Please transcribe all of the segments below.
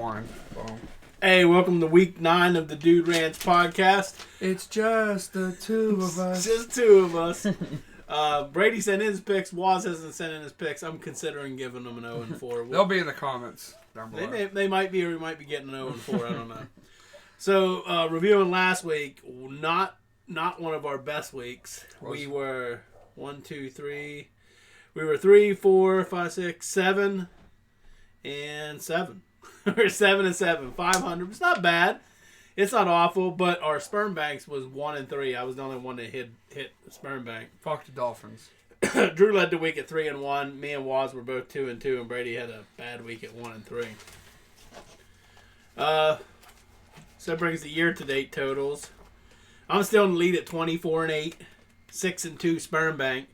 wine. So. Hey, welcome to week 9 of the Dude Ranch podcast. It's just the two of us. Just two of us. Brady sent in his picks. Waz hasn't sent in his picks. I'm considering giving them an 0-4. They'll be in the comments down below. They might be, or we might be getting an 0-4. I don't know. So, reviewing last week, not one of our best weeks. We were 3, 4, 5, 6, 7, and 7. We're 7-7, 500. It's not bad. It's not awful, but our sperm banks was 1-3. I was the only one that hit the sperm bank. Fuck the Dolphins. Drew led the week at 3-1. Me and Waz were both 2-2, and Brady had a bad week at 1-3. So that brings the year-to-date totals. I'm still in the lead at 24-8, 6-2 sperm bank.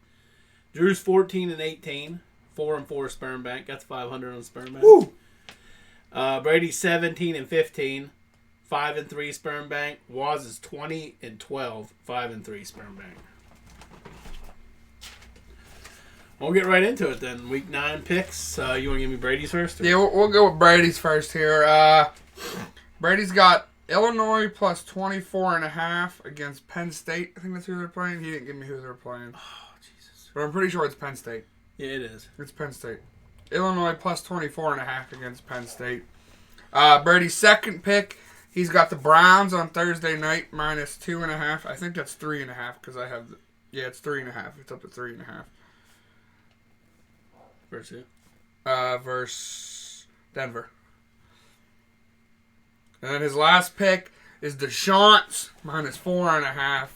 Drew's 14-18, 4-4 sperm bank. That's 500 on sperm bank. Woo! Brady's 17-15, 5-3 sperm bank. Waz is 20-12, 5-3 sperm bank. We'll get right into it then. Week 9 picks. You want to give me Brady's first? Or? Yeah, we'll go with Brady's first here. Brady's got Illinois plus 24.5 against Penn State. I think that's who they're playing. He didn't give me who they're playing. Oh, Jesus. But I'm pretty sure it's Penn State. Yeah, it is. It's Penn State. Illinois plus 24.5 against Penn State. Brady's second pick, he's got the Browns on Thursday night minus 2.5. I think that's 3.5 because I have... it's 3.5. It's up to 3.5. Versus who? Versus Denver. And then his last pick is the Shants minus 4.5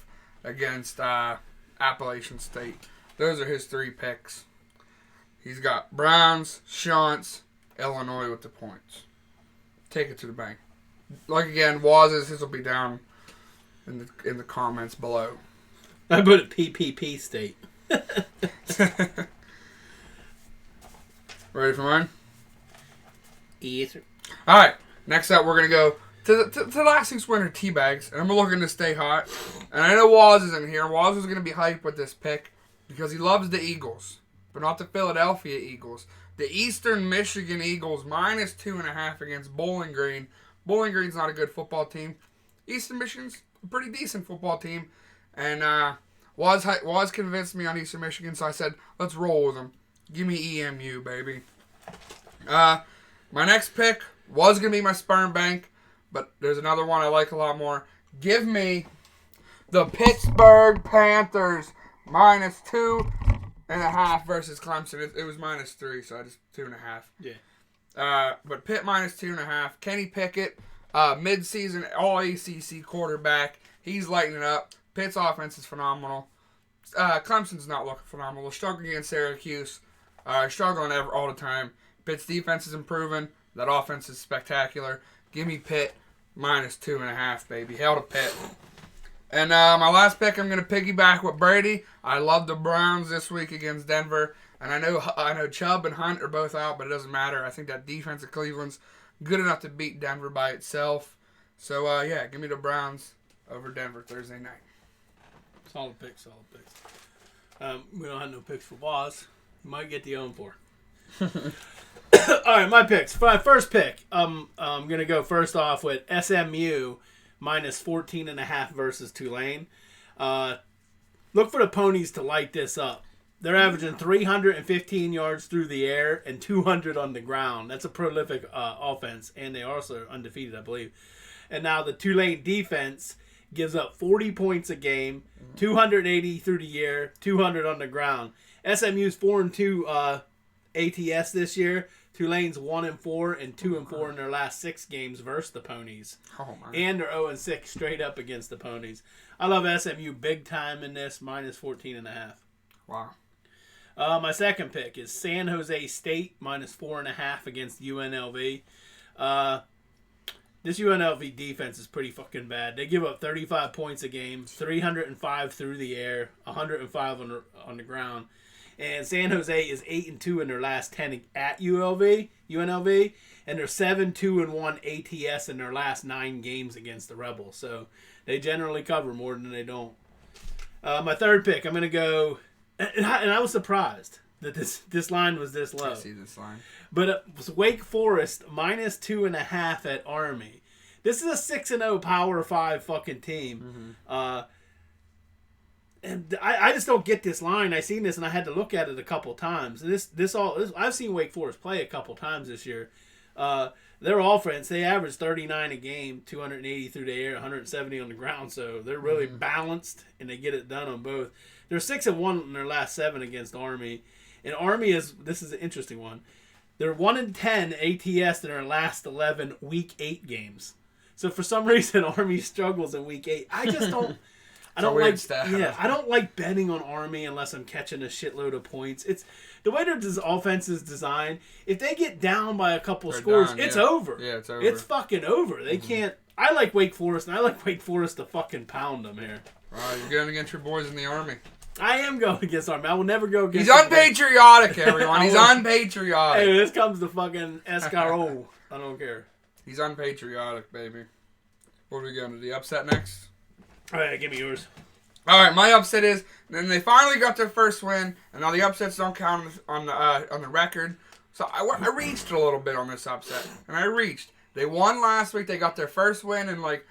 against Appalachian State. Those are his 3 picks. He's got Browns, Shants, Illinois with the points. Take it to the bank. Like again, Waz's, his will be down in the comments below. I put it PPP State. Ready for mine? Yes, sir. All right. Next up, we're gonna go to last week's winner, Teabags, and I'm looking to stay hot. And I know Waz isn't here. Waz is gonna be hyped with this pick because he loves the Eagles. But not the Philadelphia Eagles. The Eastern Michigan Eagles minus 2.5 against Bowling Green. Bowling Green's not a good football team. Eastern Michigan's a pretty decent football team. And Waz convinced me on Eastern Michigan, so I said, let's roll with them. Give me EMU, baby. My next pick was going to be my sperm bank, but there's another one I like a lot more. Give me the Pittsburgh Panthers minus 2.5 versus Clemson. It was minus 3, so I just 2.5. Yeah. But Pitt minus 2.5. Kenny Pickett, mid-season All-ACC quarterback. He's lighting it up. Pitt's offense is phenomenal. Clemson's not looking phenomenal. They're struggling against Syracuse. Struggling all the time. Pitt's defense is improving. That offense is spectacular. Give me Pitt minus 2.5, baby. Hell to Pitt. And my last pick, I'm going to piggyback with Brady. I love the Browns this week against Denver. And I know Chubb and Hunt are both out, but it doesn't matter. I think that defense of Cleveland's good enough to beat Denver by itself. So, give me the Browns over Denver Thursday night. Solid picks. We don't have no picks for Waz. You might get the 0-4. All right, my picks. My first pick, I'm going to go first off with SMU minus 14.5 versus Tulane. Look for the Ponies to light this up. They're averaging 315 yards through the air and 200 on the ground. That's a prolific offense, and they also are undefeated, I believe. And now the Tulane defense gives up 40 points a game, 280 through the air, 200 on the ground. SMU's 4-2 ATS this year. Tulane's 1-4 and 2-4 in their last 6 games versus the Ponies. Oh, man. And they're 0-6 straight up against the Ponies. I love SMU big time in this, minus 14.5. Wow. My second pick is San Jose State minus 4.5 against UNLV. This UNLV defense is pretty fucking bad. They give up 35 points a game, 305 through the air, 105 on the ground. And San Jose is 8-2 in their last 10 at UNLV, and they're 7-2-1 ATS in their last 9 games against the Rebels. So they generally cover more than they don't. My third pick, I'm going to go, and I was surprised. that this line was this low. I see this line. But it was Wake Forest minus 2.5 at Army. This is a 6-0 Power 5 fucking team. And I just don't get this line. I seen this and I had to look at it a couple times. And I've seen Wake Forest play a couple times this year. Their offense, they average 39 a game, 280 through the air, 170 on the ground. So they're really balanced and they get it done on both. They're 6-1 in their last 7 against Army. And Army this is an interesting one. They're 1-10 ATS in their last 11 Week 8 games. So for some reason, Army struggles in Week 8. I just don't. I don't like betting on Army unless I'm catching a shitload of points. It's the way their offense is designed. If they get down by a couple scores, it's over. Yeah, it's over. It's fucking over. They can't. I like Wake Forest, and I like Wake Forest to fucking pound them here. All right, you're going against your boys in the Army. I am going against Army. I will never go against. He's unpatriotic, everyone. He's unpatriotic. Hey, this comes to fucking Escaro. I don't care. He's unpatriotic, baby. What are we going to the upset next? All right, give me yours. All right, my upset is then they finally got their first win, and now the upsets don't count on the record. So I reached a little bit on this upset, and I reached. They won last week. They got their first win in like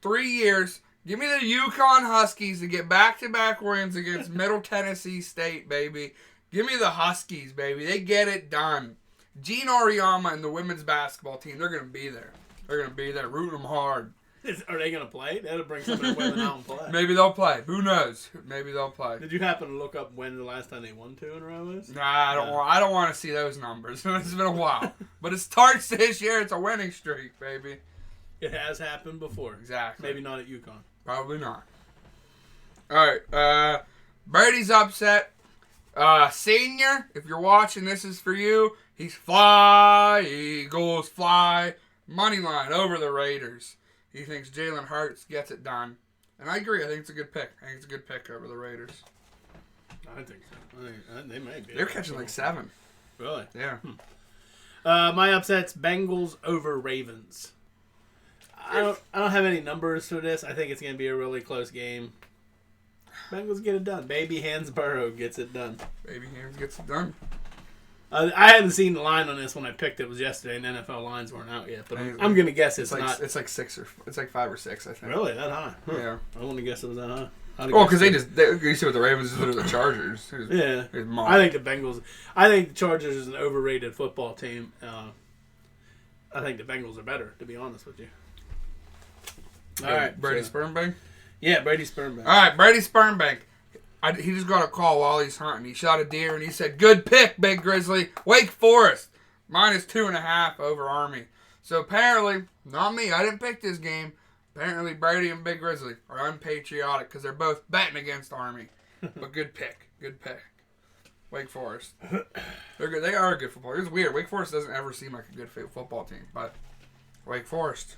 3 years. Give me the Yukon Huskies to get back-to-back wins against Middle Tennessee State, baby. Give me the Huskies, baby. They get it done. Gene Auriemma and the women's basketball team, they're going to be there. They're going to be there, rooting them hard. Are they going to play? That'll bring some of the women out and play. Maybe they'll play. Who knows? Maybe they'll play. Did you happen to look up when the last time they won 2 in a row is? Nah, I don't want to see those numbers. It's been a while. But it starts this year. It's a winning streak, baby. It has happened before. Exactly. Maybe not at UConn. Probably not. All right. Brady's upset. Senior, if you're watching, this is for you. He's fly, Eagles, fly. Money line over the Raiders. He thinks Jalen Hurts gets it done. And I agree. I think it's a good pick. I think it's a good pick over the Raiders. I think so. I think they may be. They're catching like 7. Really? Yeah. My upset's Bengals over Ravens. I don't have any numbers for this. I think it's going to be a really close game. Bengals get it done. Baby Hansborough gets it done. Baby Hands gets it done. I hadn't seen the line on this when I picked it. It was yesterday, and NFL lines weren't out yet. But I'm going to guess it's like, not. It's like 5 or 6, I think. Really? That high? Huh. Yeah. I wouldn't have guessed it was that high. Well, because you see what the Ravens did with the Chargers. Yeah. I think the Bengals. I think the Chargers is an overrated football team. I think the Bengals are better, to be honest with you. All right. Brady Spermbank? Yeah, Brady Spermbank. All right, Brady Spermbank. He just got a call while he's hunting. He shot a deer, and he said, good pick, Big Grizzly. Wake Forest. Minus 2.5 over Army. So apparently, not me. I didn't pick this game. Apparently, Brady and Big Grizzly are unpatriotic because they're both betting against Army. But good pick. Good pick. Wake Forest. They're good. They are a good football. It's weird. Wake Forest doesn't ever seem like a good football team. But Wake Forest.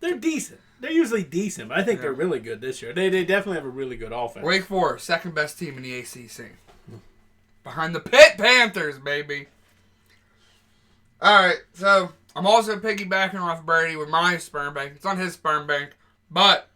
They're decent. They're usually decent, but I think they're really good this year. They definitely have a really good offense. Wake Forest, second best team in the ACC. Behind the Pitt Panthers, baby. All right, so I'm also piggybacking off Brady with my sperm bank. It's on his sperm bank, but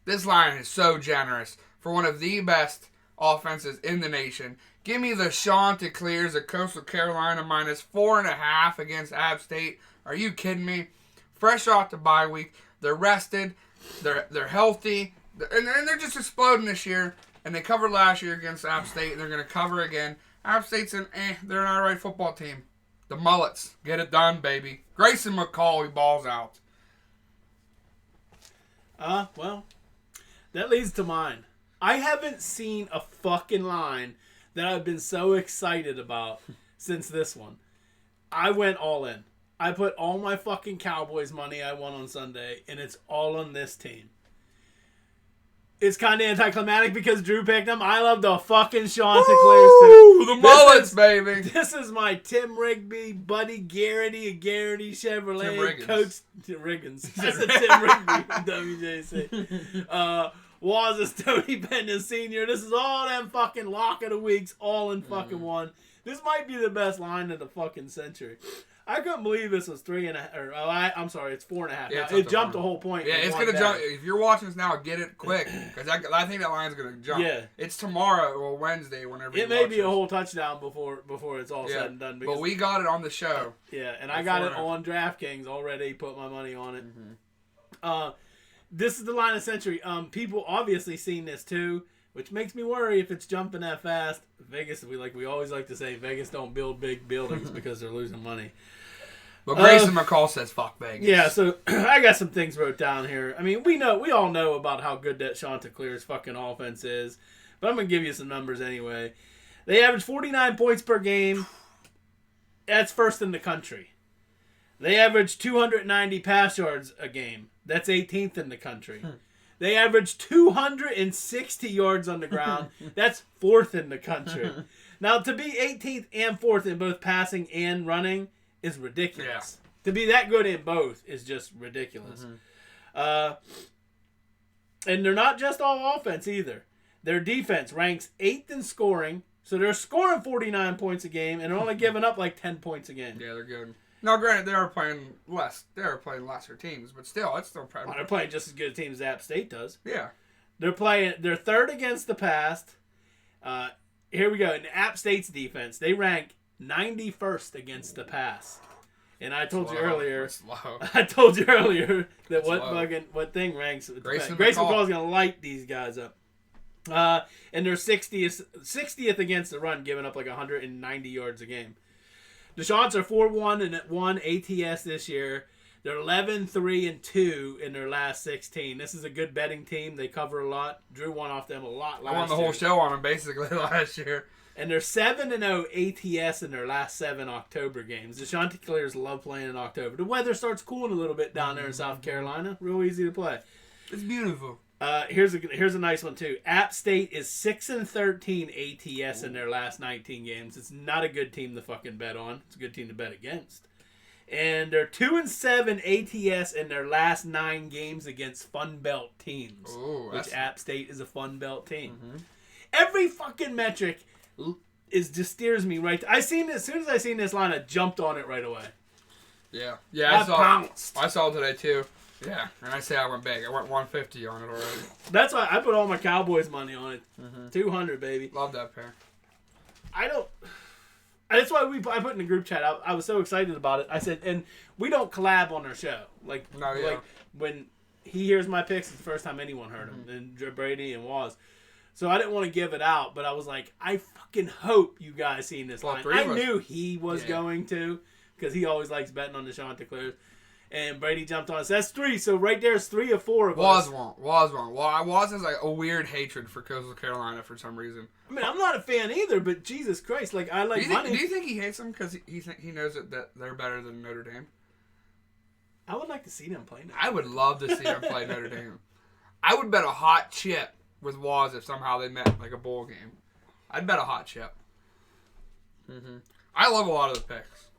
this line is so generous for one of the best offenses in the nation. Give me the Chanticleers of Coastal Carolina minus 4.5 against App State. Are you kidding me? Fresh off the bye week, they're rested, they're healthy, and they're just exploding this year. And they covered last year against App State, and they're going to cover again. App State's they're an alright football team. The Mullets, get it done, baby. Grayson McCall, balls out. Well, that leads to mine. I haven't seen a fucking line that I've been so excited about since this one. I went all in. I put all my fucking Cowboys money I won on Sunday, and it's all on this team. It's kind of anticlimactic because Drew picked them. I love the fucking Chanticleers too. The Mullets, baby. This is my Tim Rigby, Buddy Garrity, Garrity Chevrolet, Coach Riggins. I said Tim Rigby, WJC. Waz is Tony Bennett Sr. This is all them fucking lock of the weeks, all in fucking one. This might be the best line of the fucking century. I couldn't believe this was 3.5. I'm sorry, it's 4.5. Yeah, Now, it jumped a whole point. Yeah, it's gonna jump. If you're watching this now, get it quick because I think that line's gonna jump. Yeah, it's tomorrow or Wednesday, whenever. It may be a whole touchdown before it's all said and done. But we got it on the show. Yeah, and I got it on DraftKings already. Put my money on it. This is the line of century. People obviously seen this too, which makes me worry if it's jumping that fast. Vegas, we always like to say, Vegas don't build big buildings because they're losing money. But Grayson McCall says fuck Vegas. Yeah, so I got some things wrote down here. I mean, we all know about how good that Chanticleer's fucking offense is, but I'm gonna give you some numbers anyway. They average 49 points per game. That's first in the country. They average 290 pass yards a game. That's 18th in the country. They average 260 yards on the ground. That's 4th in the country. Now, to be 18th and 4th in both passing and running is ridiculous. Yeah. To be that good in both is just ridiculous. And they're not just all offense either. Their defense ranks 8th in scoring. So they're scoring 49 points a game and they're only giving up like 10 points a game. Yeah, they're good. Now, granted, they are playing less. They are playing lesser teams, but still, it's still probably. They're playing just as good a team as App State does. Yeah. They're 3rd against the pass. Here we go. In App State's defense, they rank 91st against the pass. And I told you earlier. I told you earlier that what thing ranks. Grayson McCall is going to light these guys up. And they're 60th against the run, giving up like 190 yards a game. The Chants are 4-1 and 1 ATS this year. They're 11-3-2 in their last 16. This is a good betting team. They cover a lot. Drew won off them a lot last year. I won the whole show on them basically last year. And they're 7-0 ATS in their last 7 October games. The Chanticleers love playing in October. The weather starts cooling a little bit down there in South Carolina. Real easy to play. It's beautiful. Here's a nice one too. App State is 6-13 ATS in their last 19 games. It's not a good team to fucking bet on. It's a good team to bet against. And they're 2-7 ATS in their last 9 games against Fun Belt teams. Ooh, which App State is a Fun Belt team. Every fucking metric just steers me right. As soon as I seen this line, I jumped on it right away. Yeah, I saw it today too. Yeah, and I say I went big. I went 150 on it already. That's why I put all my Cowboys money on it. 200, baby. Love that pair. That's why I put in the group chat. I was so excited about it. I said, and we don't collab on our show. Like when he hears my picks, it's the first time anyone heard them. And Brady and Waz. So I didn't want to give it out, but I was like, I fucking hope you guys seen this line. I knew he was going to, because he always likes betting on the Chanticleers. And Brady jumped on us. That's 3. So right there's 3 or 4 of us. Waz won't. Waz has like a weird hatred for Coastal Carolina for some reason. I mean, I'm not a fan either, but Jesus Christ, like I like money. Do you think he hates them because he knows that they're better than Notre Dame? I would like to see them play. I would love to see them play Notre Dame. I would bet a hot chip with Waz if somehow they met like a bowl game. I'd bet a hot chip. I love a lot of the picks.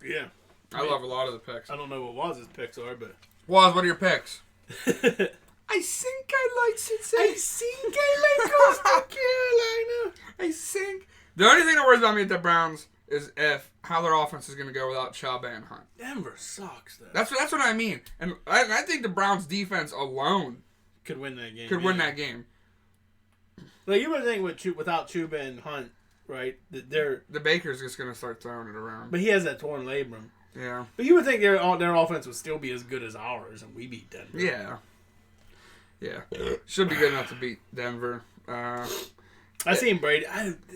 Yeah. I love a lot of the picks. I don't know what Waz's picks are, but... Waz, what are your picks? I think I like Cincinnati. I think I like Coastal Carolina. I think. The only thing that worries about me at the Browns is how their offense is going to go without Chubb and Hunt. Denver sucks, though. That's what I mean. And I think the Browns' defense alone could win that game. Win that game. Like, you would think without Chuba and Hunt, right, that the Baker's just going to start throwing it around. But he has that torn labrum. Yeah. But you would think their offense would still be as good as ours, and we beat Denver. Yeah. Yeah. Should be good enough to beat Denver. I seen Brady.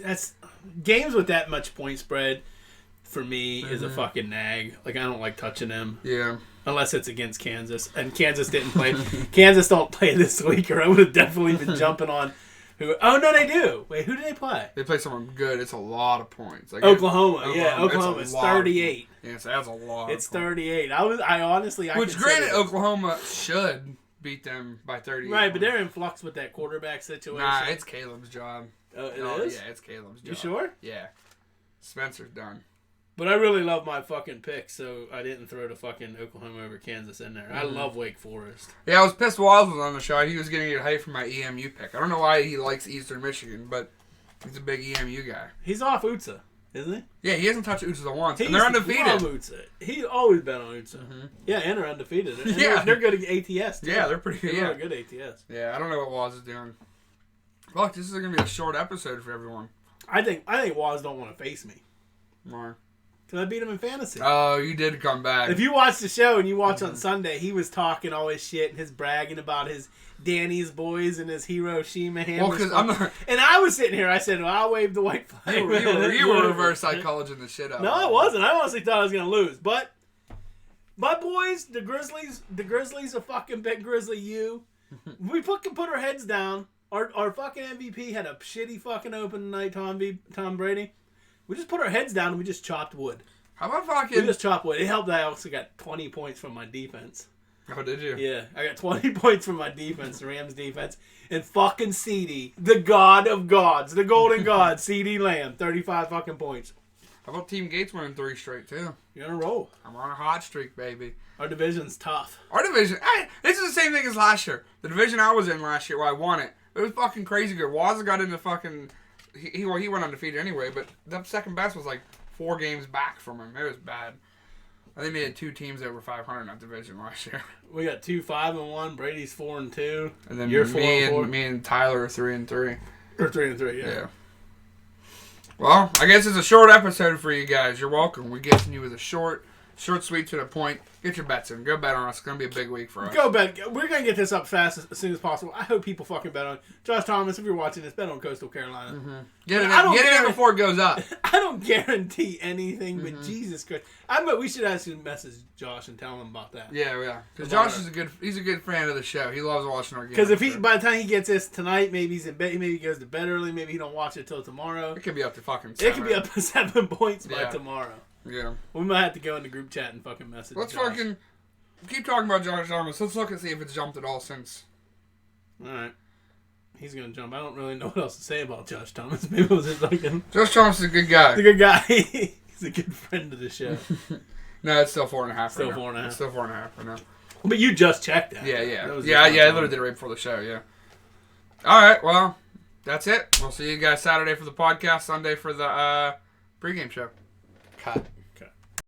That's games with that much point spread for me is a fucking nag. Like, I don't like touching them. Yeah. Unless it's against Kansas, and Kansas didn't play. Kansas don't play this week, or I would have definitely been jumping on. Oh no, they do. Wait, who do they play? They play someone good. It's a lot of points. Like Oklahoma. Oklahoma. It's 38. Yeah, so that's a lot. It's 38. I honestly. Which, granted, Oklahoma should beat them by 38. Right, but they're in flux with that quarterback situation. Nah, it's Caleb's job. It is? Yeah, it's Caleb's job. You sure? Yeah. Spencer's done. But I really love my fucking pick, so I didn't throw the fucking Oklahoma over Kansas in there. I love Wake Forest. Yeah, I was pissed Wiles was on the show. He was getting it hype for my EMU pick. I don't know why he likes Eastern Michigan, but he's a big EMU guy. He's off UTSA. Isn't he? Yeah, he hasn't touched Utsa once, and they're undefeated. He's always been on Utsa. Mm-hmm. Yeah, and they're undefeated. And Yeah. they're good at ATS, too. Yeah, they're pretty good. They're good ATS. Yeah, I don't know what Waz is doing. Look, this is going to be a short episode for everyone. I think Waz don't want to face me. More. Because I beat him in fantasy. Oh, you did come back. If you watch the show and you watch on Sunday, he was talking all his shit and his bragging about his Danny's boys and his Hiroshima Well, because I'm not... And I was sitting here, I said, well, I'll wave the white flag. You were reverse psychologing the shit out. No, I wasn't. I honestly thought I was going to lose. But my boys, the Grizzlies are fucking big Grizzly U. We can put our heads down. Our fucking MVP had a shitty fucking open night, Tom Brady. We just put our heads down and we just chopped wood. How about fucking... We just chopped wood. It helped that I also got 20 points from my defense. Oh, did you? Yeah, I got 20 points from my defense, the Rams defense. And fucking CeeDee, the god of gods, the golden god, CeeDee Lamb, 35 fucking points. How about Team Gates winning 3 straight, too? You're on a roll. I'm on a hot streak, baby. Our division's tough. Our division... this is the same thing as last year. The division I was in last year where I won it. It was fucking crazy good. Waz got into fucking... He went undefeated anyway, but the second best was like 4 games back from him. It was bad. I think they had 2 teams over 500 in that division last year. We got 2-5-1. Brady's 4-2. And then you're me and Tyler are 3-3. Or 3-3, yeah. Well, I guess it's a short episode for you guys. You're welcome. We're getting you with a short, sweet, to the point. Get your bets in. Go bet on us. It's going to be a big week for us. Go bet. We're going to get this up fast as soon as possible. I hope people fucking bet on Josh Thomas. If you're watching this, bet on Coastal Carolina. Mm-hmm. Get it in before it goes up. I don't guarantee anything, but Jesus Christ. I bet we should actually message Josh and tell him about that. Yeah. Because Josh is he's a good fan of the show. He loves watching our games. Because if by the time he gets this tonight, maybe he's in bed. Maybe he goes to bed early. Maybe he don't watch it till tomorrow. It could be up to fucking 7. It could be up to 7 points by tomorrow. Yeah. We might have to go in the group chat and fucking message Let's Josh. fucking keep talking about Josh Thomas. Let's look and see if it's jumped at all since. All right. He's going to jump. I don't really know what else to say about Josh Thomas. Maybe it was just fucking... Josh Thomas is a good guy. He's a good guy. He's a good friend of the show. No, it's still 4.5. Still 4.5. It's still 4.5 right now. But you just checked that. Yeah. I literally did it right before the show, yeah. All right, well, that's it. We'll see you guys Saturday for the podcast, Sunday for the pregame show. Cut.